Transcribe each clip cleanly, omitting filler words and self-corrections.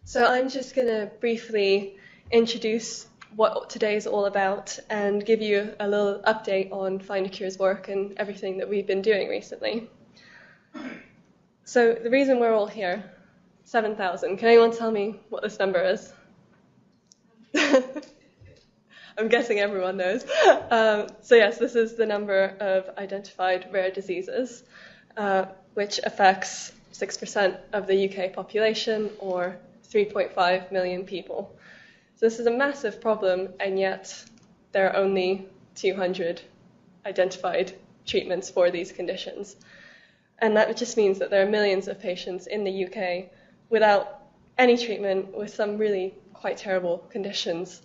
So I'm just going to briefly introduce what today is all about and give you a little update on Findacure's work and everything that we've been doing recently. So the reason we're all here, 7,000. Can anyone tell me what this number is? I'm guessing everyone knows. So yes, this is the number of identified rare diseases, which affects 6% of the UK population, or 3.5 million people. So this is a massive problem, and yet there are only 200 identified treatments for these conditions. And that just means that there are millions of patients in the UK without any treatment, with some really quite terrible conditions.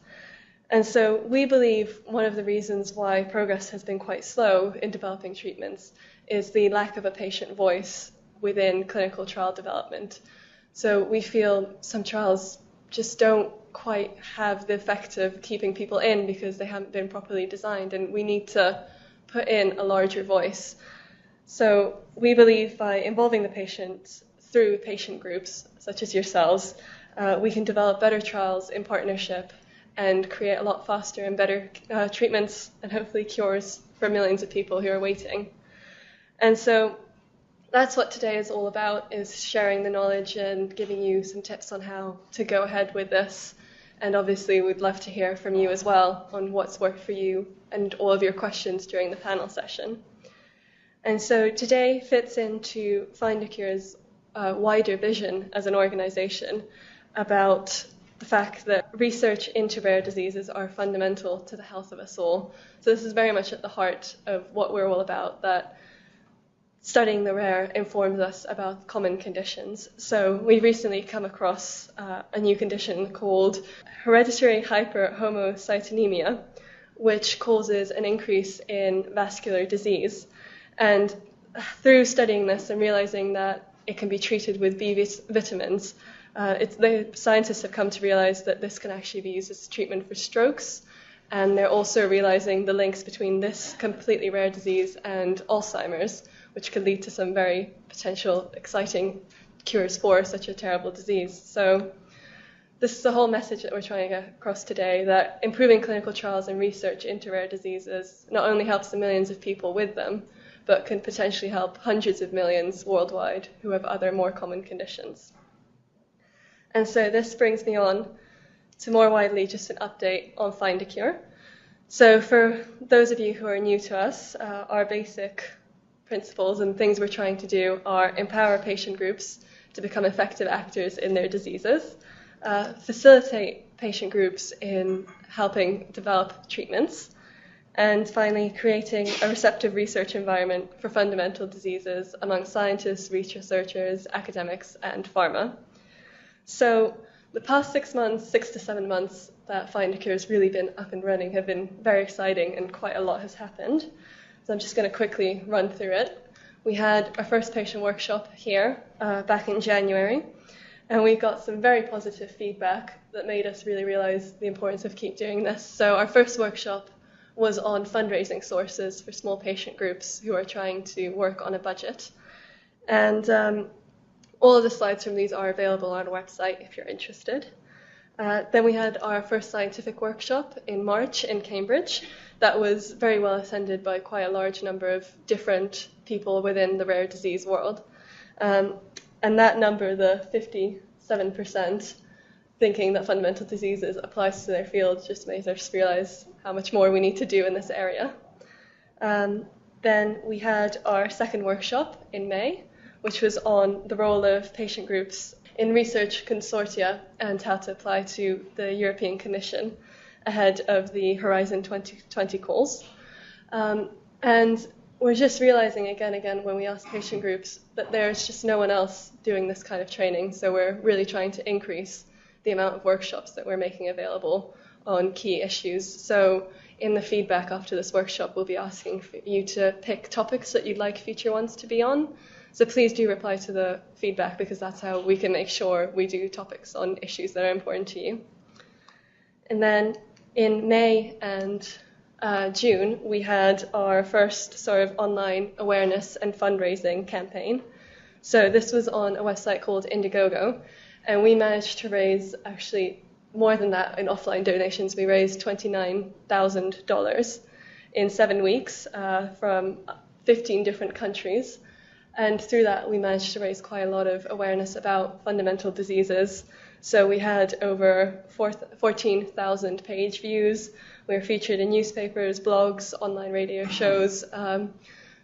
And so we believe one of the reasons why progress has been quite slow in developing treatments is the lack of a patient voice within clinical trial development. So we feel some trials just don't quite have the effect of keeping people in because they haven't been properly designed, and we need to put in a larger voice. So we believe by involving the patient through patient groups, such as yourselves, we can develop better trials in partnership and create a lot faster and better treatments and hopefully cures for millions of people who are waiting. And so that's what today is all about, is sharing the knowledge and giving you some tips on how to go ahead with this. And obviously we'd love to hear from you as well on what's worked for you and all of your questions during the panel session. And so today fits into Findacure's wider vision as an organization about the fact that research into rare diseases are fundamental to the health of us all. So this is very much at the heart of what we're all about, that studying the rare informs us about common conditions. So we recently come across a new condition called hereditary hyperhomocytinemia, which causes an increase in vascular disease. And through studying this and realizing that it can be treated with B vitamins, the scientists have come to realize that this can actually be used as treatment for strokes. And they're also realizing the links between this completely rare disease and Alzheimer's, which could lead to some very potential exciting cures for such a terrible disease. So this is the whole message that we're trying to get across today, that improving clinical trials and research into rare diseases not only helps the millions of people with them, but can potentially help hundreds of millions worldwide who have other more common conditions. And so this brings me on to more widely just an update on Findacure. So for those of you who are new to us, our basic principles and things we're trying to do are empower patient groups to become effective actors in their diseases, facilitate patient groups in helping develop treatments, and finally creating a receptive research environment for fundamental diseases among scientists, researchers, academics, and pharma. So the past 6 to 7 months that Findacure has really been up and running have been very exciting, and quite a lot has happened. So I'm just going to quickly run through it. We had our first patient workshop here back in January, and we got some very positive feedback that made us really realize the importance of keep doing this. So our first workshop was on fundraising sources for small patient groups who are trying to work on a budget. And all of the slides from these are available on our website if you're interested. Then we had our first scientific workshop in March in Cambridge. That was very well attended by quite a large number of different people within the rare disease world. And that number, the 57%, thinking that fundamental diseases applies to their field, just made us realize how much more we need to do in this area. Then we had our second workshop in May, which was on the role of patient groups in research consortia and how to apply to the European Commission ahead of the Horizon 2020 calls. And we're just realizing again when we ask patient groups that there's just no one else doing this kind of training. So we're really trying to increase the amount of workshops that we're making available on key issues. So in the feedback after this workshop, we'll be asking for you to pick topics that you'd like future ones to be on. So please do reply to the feedback, because that's how we can make sure we do topics on issues that are important to you. And then in May and June, we had our first sort of online awareness and fundraising campaign. So this was on a website called Indiegogo, And we managed to raise actually more than that in offline donations. We raised $29,000 in 7 weeks from 15 different countries. And through that, we managed to raise quite a lot of awareness about fundamental diseases. So we had over 14,000 page views. We were featured in newspapers, blogs, online radio shows.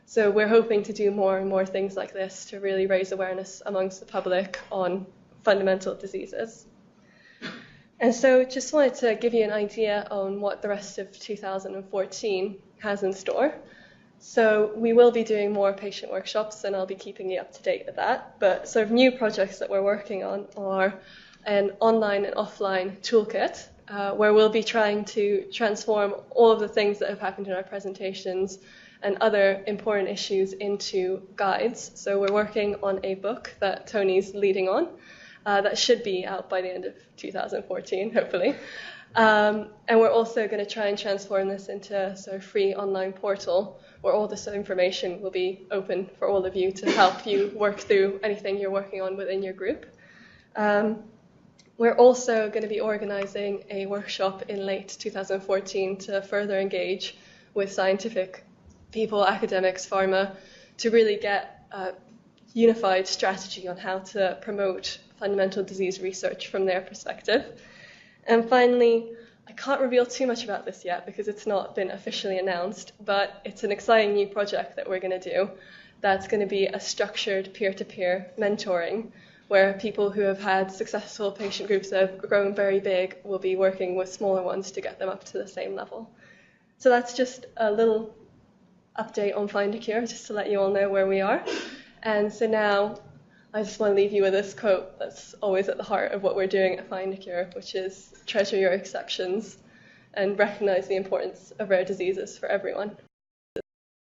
So we're hoping to do more and more things like this to really raise awareness amongst the public on fundamental diseases. And so just wanted to give you an idea on what the rest of 2014 has in store. So we will be doing more patient workshops, and I'll be keeping you up to date with that. But sort of new projects that we're working on are an online and offline toolkit, where we'll be trying to transform all of the things that have happened in our presentations and other important issues into guides. So we're working on a book that Tony's leading on that should be out by the end of 2014, hopefully. And we're also going to try and transform this into a sort of free online portal where all this information will be open for all of you to help you work through anything you're working on within your group. We're also going to be organizing a workshop in late 2014 to further engage with scientific people, academics, pharma, to really get a unified strategy on how to promote fundamental disease research from their perspective. And finally, I can't reveal too much about this yet because it's not been officially announced, but it's an exciting new project that we're going to do that's going to be a structured peer-to-peer mentoring where people who have had successful patient groups that have grown very big will be working with smaller ones to get them up to the same level. So that's just a little update on Findacure, just to let you all know where we are. And so now I just want to leave you with this quote that's always at the heart of what we're doing at Findacure, which is treasure your exceptions and recognize the importance of rare diseases for everyone.